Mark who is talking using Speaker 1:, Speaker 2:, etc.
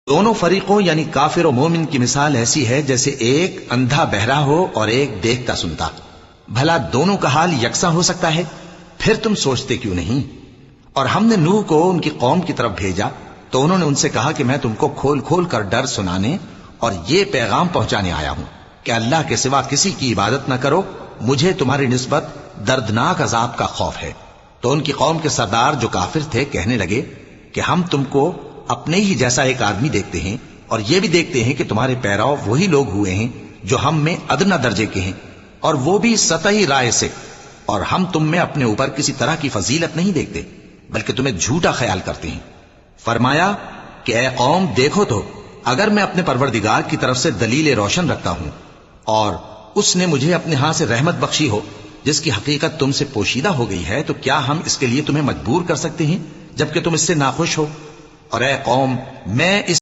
Speaker 1: دونوں فریقوں یعنی کافر و مومن کی مثال ایسی ہے جیسے ایک اندھا بہرا ہو اور ایک دیکھتا سنتا. بھلا دونوں کا حال یکساں ہو سکتا ہے؟ پھر تم سوچتے کیوں نہیں؟ اور ہم نے نوح کو ان کی قوم کی طرف بھیجا تو انہوں نے ان سے کہا کہ میں تم کو کھول کھول کر ڈر سنانے اور یہ پیغام پہنچانے آیا ہوں کہ اللہ کے سوا کسی کی عبادت نہ کرو، مجھے تمہاری نسبت دردناک عذاب کا خوف ہے. تو ان کی قوم کے سردار جو کافر تھے کہنے لگے کہ ہم تم کو اپنے ہی جیسا ایک آدمی دیکھتے ہیں اور یہ بھی دیکھتے ہیں کہ تمہارے پیراؤ وہی لوگ ہوئے ہیں جو ہم میں ادنا درجے کے ہیں، اور وہ بھی سطحی رائے سے، اور ہم تم میں اپنے اوپر کسی طرح کی فضیلت نہیں دیکھتے بلکہ تمہیں جھوٹا خیال کرتے ہیں. فرمایا کہ اے قوم دیکھو تو اگر میں اپنے پروردگار کی طرف سے دلیل روشن رکھتا ہوں اور اس نے مجھے اپنے ہاں سے رحمت بخشی ہو جس کی حقیقت تم سے پوشیدہ ہو گئی ہے، تو کیا ہم اس کے لیے تمہیں مجبور کر سکتے ہیں جبکہ تم اس سے ناخوش ہو؟ اور اے قوم میں اس